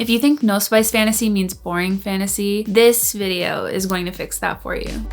If you think no spice fantasy means boring fantasy, this video is going to fix that for you.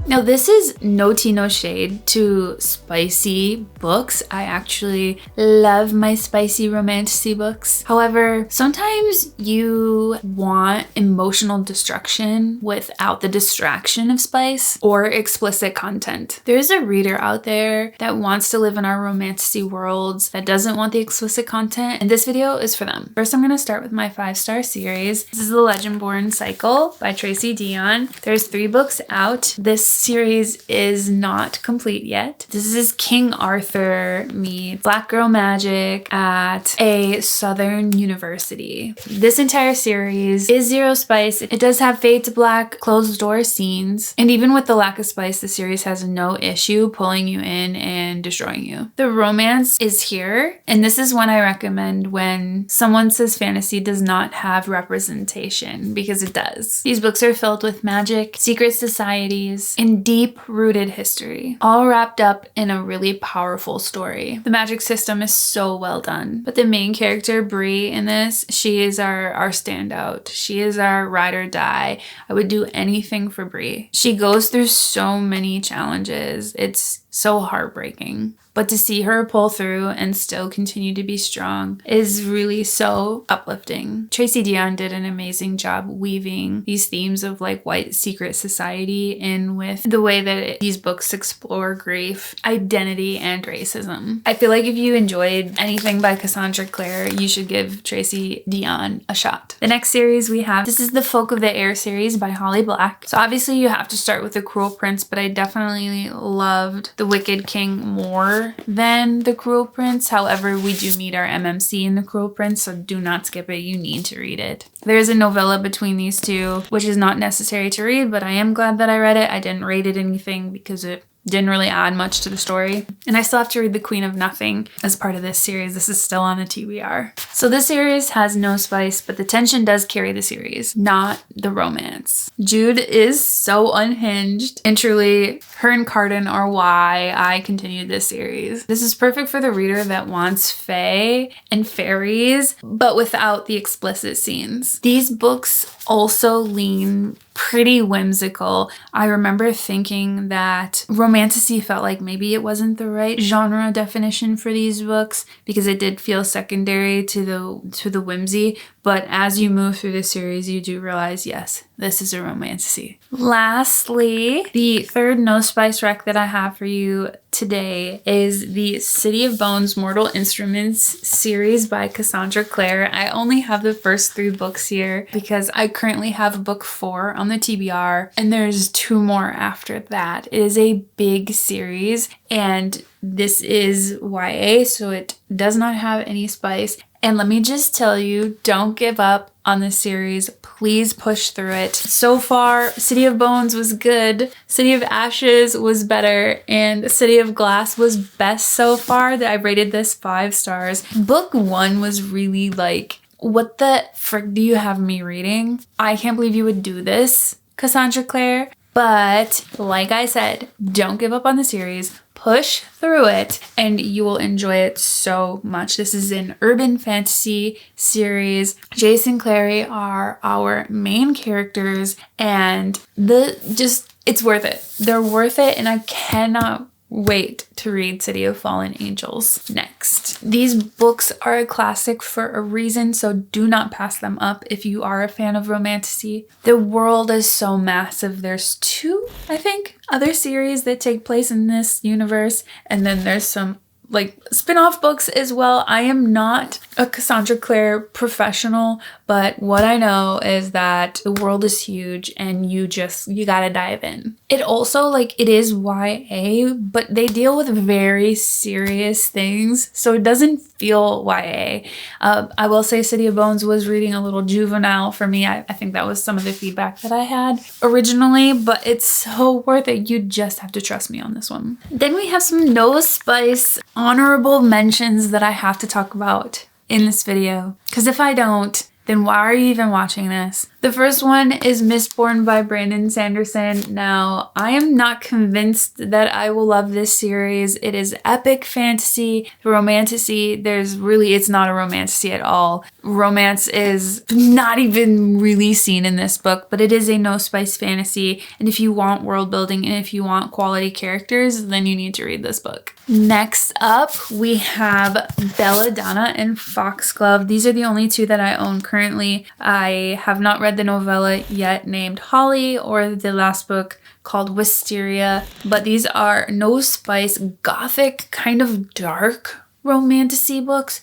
Now, this is no tea, no shade to spicy books. I actually love my spicy romantasy books. However, sometimes you want emotional destruction without the distraction of spice or explicit content. There's a reader out there that wants to live in our romantasy worlds, that doesn't want the explicit content, and this video is for them. First, I'm going to start with my 5-star series. This is the Legendborn cycle by Tracy Deonn. There's 3 books out. This series is not complete yet. This is King Arthur meets Black Girl Magic at a Southern university. This entire series is zero spice. It does have fade to black closed door scenes, and even with the lack of spice, the series has no issue pulling you in and destroying you. The romance is here, and this is one I recommend when someone says fantasy does not have representation, because it does. These books are filled with magic, secret societies, and deep-rooted history, all wrapped up in a really powerful story. The magic system is so well done, but the main character, Bree, in this, she is our standout. She is our ride or die. I would do anything for Bree. She goes through so many challenges. It's so heartbreaking. But to see her pull through and still continue to be strong is really so uplifting. Tracy Deonn did an amazing job weaving these themes of like white secret society in with the way that these books explore grief, identity, and racism. I feel like if you enjoyed anything by Cassandra Clare, you should give Tracy Deonn a shot. The next series we have, this is the 𝖒𝖊𝖉𝖎𝖆 series by Holly Black. So obviously you have to start with The Cruel Prince, but I definitely loved The Wicked King more than The Cruel Prince. However, we do meet our MMC in The Cruel Prince, so do not skip it. You need to read it. There's a novella between these two, which is not necessary to read, but I am glad that I read it. I didn't rate it anything because it didn't really add much to the story. And I still have to read The Queen of Nothing as part of this series. This is still on the TBR. So this series has no spice, but the tension does carry the series, not the romance. Jude is so unhinged, and truly, her and Carden are why I continued this series. This is perfect for the reader that wants fae and fairies, but without the explicit scenes. These books also lean pretty whimsical. I remember thinking that romantasy felt like maybe it wasn't the right genre definition for these books because it did feel secondary to the whimsy, but as you move through the series, you do realize, yes, this is a romantasy. Lastly, the third no spice rec that I have for you today is the City of Bones Mortal Instruments series by Cassandra Clare. I only have the first 3 books here because I currently have book 4 on the TBR, and there's 2 more after that. It is a big series, and this is YA, so it does not have any spice. And let me just tell you, don't give up on this series. Please push through it. So far, City of Bones was good, City of Ashes was better, and City of Glass was best so far. That I rated this 5 stars. Book 1 was really like, what the frick do you have me reading? I can't believe you would do this, Cassandra Clare. But like I said, don't give up on the series. Push through it and you will enjoy it so much. This is an urban fantasy series. Jace and Clary are our main characters, and it's worth it. They're worth it, and I cannot wait to read City of Fallen Angels next. These books are a classic for a reason, so do not pass them up if you are a fan of romantasy. The world is so massive. There's 2, I think, other series that take place in this universe, and then there's some like spin-off books as well. I am not a Cassandra Clare professional, but what I know is that the world is huge and you gotta dive in. It also, like, it is YA, but they deal with very serious things, so it doesn't feel YA. I will say City of Bones was reading a little juvenile for me. I think that was some of the feedback that I had originally, but it's so worth it. You just have to trust me on this one. Then we have some no spice honorable mentions that I have to talk about in this video, because if I don't, then why are you even watching this? The first one is Mistborn by Brandon Sanderson. Now, I am not convinced that I will love this series. It is epic fantasy, romantasy. It's not a romantasy at all. Romance is not even really seen in this book, but it is a no spice fantasy. And if you want world building and if you want quality characters, then you need to read this book. Next up, we have Belladonna and Foxglove. These are the only two that I own currently. I have not read the novella yet named Holly or the last book called Wisteria, but these are no spice, gothic, kind of dark romantasy books.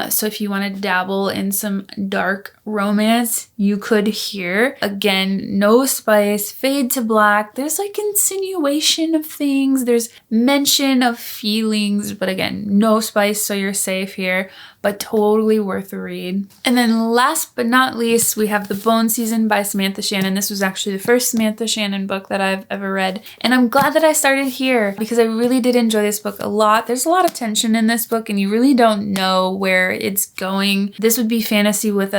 So if you want to dabble in some dark romance, you could here. Again, no spice, fade to black. There's like insinuation of things. There's mention of feelings, but again, no spice, so you're safe here, but totally worth a read. And then last but not least, we have The Bone Season by Samantha Shannon. This was actually the first Samantha Shannon book that I've ever read. And I'm glad that I started here because I really did enjoy this book a lot. There's a lot of tension in this book and you really don't know where it's going. This would be fantasy with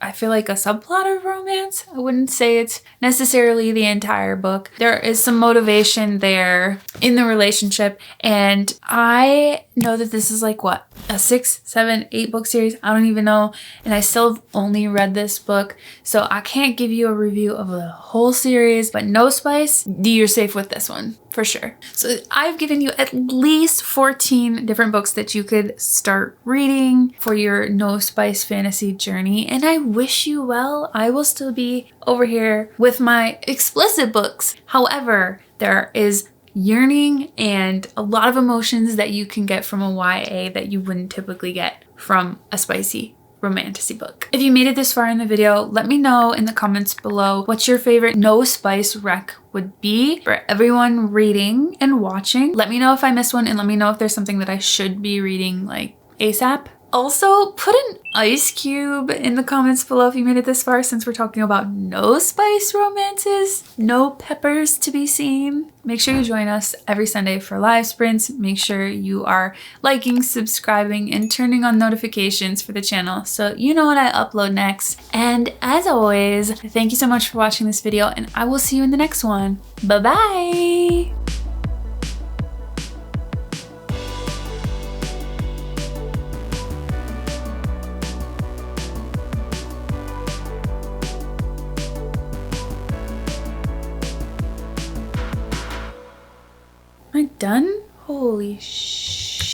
I feel like a subplot of romance. I wouldn't say it's necessarily the entire book. There is some motivation there in the relationship. And I know that this is like what? A 6, 7, 8 book series? I don't even know. And I still have only read this book. So I can't give you a review of the whole series, but no spice, you're safe with this one for sure. So I've given you at least 14 different books that you could start reading for your no spice fantasy journey. And I wish you well. I will still be over here with my explicit books. However, there is yearning and a lot of emotions that you can get from a YA that you wouldn't typically get from a spicy romantasy book. If you made it this far in the video, let me know in the comments below what your favorite no spice rec would be for everyone reading and watching. Let me know if I missed one and let me know if there's something that I should be reading like ASAP. Also, put an ice cube in the comments below if you made it this far, since we're talking about no spice romances, no peppers to be seen. Make sure you join us every Sunday for live sprints. Make sure you are liking, subscribing, and turning on notifications for the channel so you know when I upload next. And as always, thank you so much for watching this video and I will see you in the next one. Bye-bye! Am I done? Holy shit.